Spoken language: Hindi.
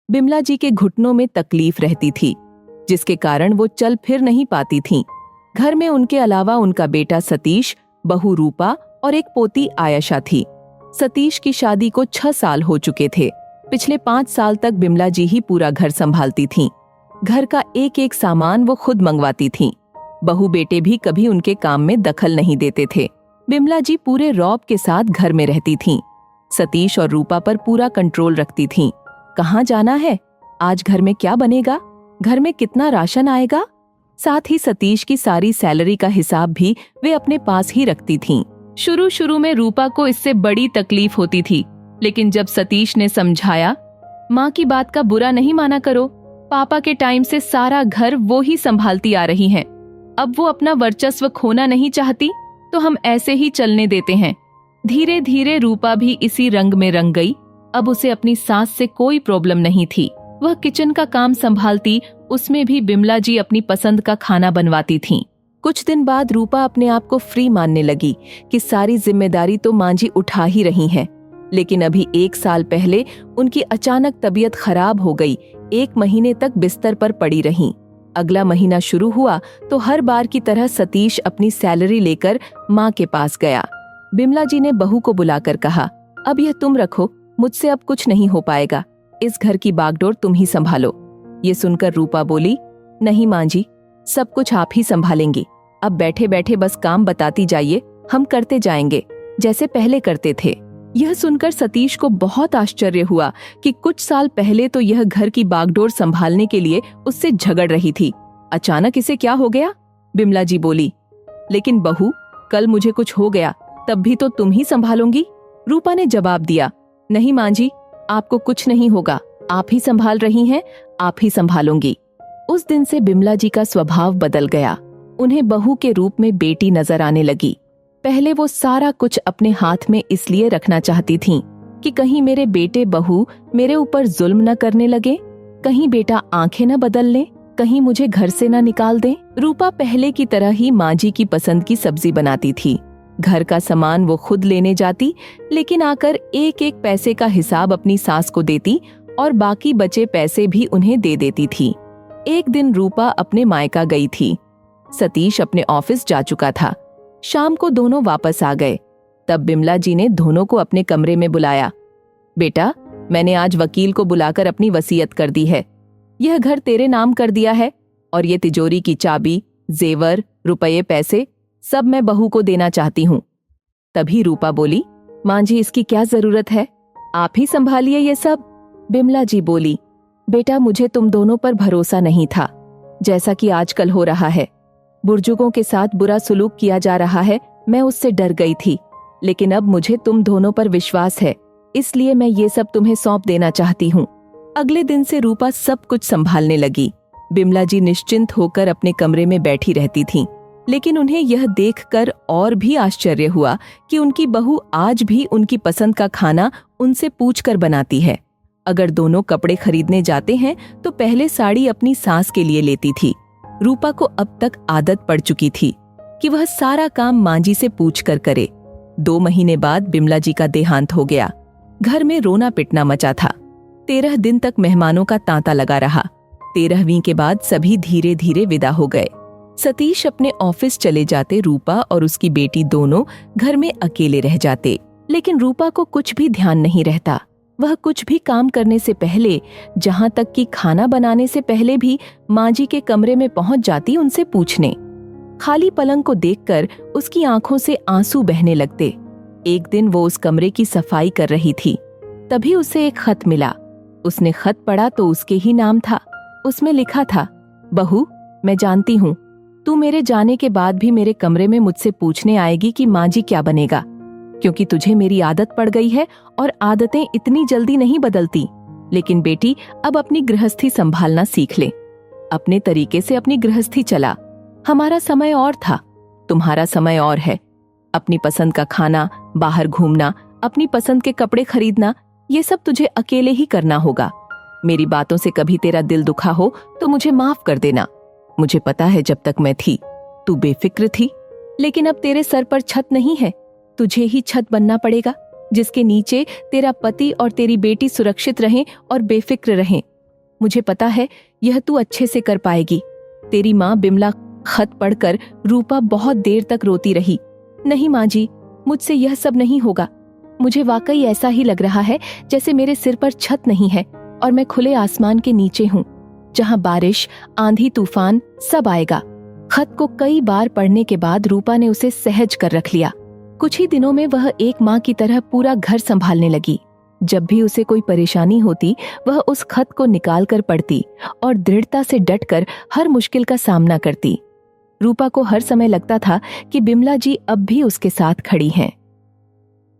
बिमला जी के घुटनों में तकलीफ रहती थी, जिसके कारण वो चल फिर नहीं पाती थीं। घर में उनके अलावा उनका बेटा सतीश, बहू रूपा और एक पोती आयशा थी। सतीश की शादी को 6 साल हो चुके थे। पिछले 5 साल तक बिमला जी ही पूरा घर संभालती थीं। घर का एक एक सामान वो खुद मंगवाती थीं। बहू बेटे भी कभी उनके काम में दखल नहीं देते थे। बिमला जी पूरे रौब के साथ घर में रहती थीं। सतीश और रूपा पर पूरा कंट्रोल रखती थीं। कहाँ जाना है, आज घर में क्या बनेगा, घर में कितना राशन आएगा। साथ ही सतीश की सारी सैलरी का हिसाब भी वे अपने पास ही रखती थीं। शुरू में रूपा को इससे बड़ी तकलीफ होती थी, लेकिन जब सतीश ने समझाया, माँ की बात का बुरा नहीं माना करो, पापा के टाइम से सारा घर वो ही संभालती आ रही हैं। अब वो अपना वर्चस्व खोना नहीं चाहती, तो हम ऐसे ही चलने देते हैं। धीरे धीरे रूपा भी इसी रंग में रंग गई। अब उसे अपनी सास से कोई प्रॉब्लम नहीं थी। वह किचन का काम संभालती, उसमें भी बिमला जी अपनी पसंद का खाना बनवाती थीं। कुछ दिन बाद रूपा अपने आप को फ्री मानने लगी कि सारी जिम्मेदारी तो माँ जी उठा ही रही हैं। लेकिन अभी 1 साल पहले उनकी अचानक तबीयत खराब हो गई। 1 महीने तक बिस्तर पर पड़ी रहीं। अगला महीना शुरू हुआ तो हर बार की तरह सतीश अपनी सैलरी लेकर माँ के पास गया। बिमला जी ने बहू को बुलाकर कहा, अब यह तुम रखो, मुझसे अब कुछ नहीं हो पाएगा, इस घर की बागडोर तुम ही संभालो। ये सुनकर रूपा बोली, नहीं माँ जी, सब कुछ आप ही संभालेंगी। अब बैठे बैठे बस काम बताती जाइए, हम करते जाएंगे जैसे पहले करते थे। यह सुनकर सतीश को बहुत आश्चर्य हुआ कि कुछ साल पहले तो यह घर की बागडोर संभालने के लिए उससे झगड़ रही थी। अचानक इसे क्या हो गया? बिमला जी बोली, लेकिन बहू, कल मुझे कुछ हो गया तब भी तो तुम ही संभालोगी। रूपा ने जवाब दिया, नहीं माँ जी, आपको कुछ नहीं होगा, आप ही संभाल रही हैं, आप ही संभालूंगी। उस दिन से बिमला जी का स्वभाव बदल गया। उन्हें बहू के रूप में बेटी नजर आने लगी। पहले वो सारा कुछ अपने हाथ में इसलिए रखना चाहती थीं कि कहीं मेरे बेटे बहू मेरे ऊपर जुल्म न करने लगे, कहीं बेटा आंखें न बदल ले, कहीं मुझे घर से न निकाल दे। रूपा पहले की तरह ही माँ जी की पसंद की सब्जी बनाती थी। घर का सामान वो खुद लेने जाती, लेकिन आकर एक एक पैसे का हिसाब अपनी सास को देती और बाकी बचे पैसे भी उन्हें दे देती थी। एक दिन रूपा अपने मायका गई थी। सतीश अपने ऑफिस जा चुका था। शाम को दोनों वापस आ गए। तब बिमला जी ने दोनों को अपने कमरे में बुलाया। बेटा, मैंने आज वकील को बुलाकर अपनी वसीयत कर दी है। यह घर तेरे नाम कर दिया है और ये तिजोरी की चाबी, जेवर, रुपये, पैसे सब मैं बहू को देना चाहती हूँ। तभी रूपा बोली, माँ जी, इसकी क्या जरूरत है, आप ही संभालिए ये सब। बिमला जी बोली, बेटा, मुझे तुम दोनों पर भरोसा नहीं था, जैसा कि आजकल हो रहा है। बुजुर्गों के साथ बुरा सुलूक किया जा रहा है, मैं उससे डर गई थी, लेकिन अब मुझे तुम दोनों पर विश्वास है, इसलिए मैं ये सब तुम्हें सौंप देना चाहती हूँ। अगले दिन से रूपा सब कुछ संभालने लगी। बिमला जी निश्चिंत होकर अपने कमरे में बैठी रहती थीं, लेकिन उन्हें यह देखकर और भी आश्चर्य हुआ कि उनकी बहू आज भी उनकी पसंद का खाना उनसे पूछकर बनाती है। अगर दोनों कपड़े खरीदने जाते हैं तो पहले साड़ी अपनी सास के लिए लेती थी। रूपा को अब तक आदत पड़ चुकी थी कि वह सारा काम माँ जी से पूछकर करे। 2 महीने बाद बिमला जी का देहांत हो गया। घर में रोना पिटना मचा था। 13 दिन तक मेहमानों का तांता लगा रहा। 13वीं के बाद सभी धीरे धीरे विदा हो गए। सतीश अपने ऑफिस चले जाते, रूपा और उसकी बेटी दोनों घर में अकेले रह जाते। लेकिन रूपा को कुछ भी ध्यान नहीं रहता। वह कुछ भी काम करने से पहले, जहां तक कि खाना बनाने से पहले भी माँ जी के कमरे में पहुंच जाती उनसे पूछने। खाली पलंग को देखकर उसकी आंखों से आंसू बहने लगते। एक दिन वो उस कमरे की सफाई कर रही थी, तभी उसे एक खत मिला। उसने खत पढ़ा तो उसके ही नाम था। उसमें लिखा था, बहू, मैं जानती हूँ तू मेरे जाने के बाद भी मेरे कमरे में मुझसे पूछने आएगी कि माँ जी क्या बनेगा, क्योंकि तुझे मेरी आदत पड़ गई है और आदतें इतनी जल्दी नहीं बदलती। लेकिन बेटी, अब अपनी गृहस्थी संभालना सीख ले। अपने तरीके से अपनी गृहस्थी चला। हमारा समय और था, तुम्हारा समय और है। अपनी पसंद का खाना, बाहर घूमना, अपनी पसंद के कपड़े खरीदना, ये सब तुझे अकेले ही करना होगा। मेरी बातों से कभी तेरा दिल दुखा हो तो मुझे माफ कर देना। मुझे पता है जब तक मैं थी तू बेफिक्र थी, लेकिन अब तेरे सर पर छत नहीं है, तुझे ही छत बनना पड़ेगा, जिसके नीचे तेरा पति और तेरी बेटी सुरक्षित रहें और बेफिक्र रहें। मुझे पता है यह तू अच्छे से कर पाएगी। तेरी माँ बिमला। खत पढ़कर रूपा बहुत देर तक रोती रही। नहीं माँ जी, मुझसे यह सब नहीं होगा। मुझे वाकई ऐसा ही लग रहा है जैसे मेरे सिर पर छत नहीं है और मैं खुले आसमान के नीचे हूँ, जहाँ बारिश, आंधी, तूफान सब आएगा। खत को कई बार पढ़ने के बाद रूपा ने उसे सहज कर रख लिया। कुछ ही दिनों में वह एक माँ की तरह पूरा घर संभालने लगी। जब भी उसे कोई परेशानी होती, वह उस खत को निकाल कर पढ़ती और दृढ़ता से डटकर हर मुश्किल का सामना करती। रूपा को हर समय लगता था कि बिमला जी अब भी उसके साथ खड़ी हैं।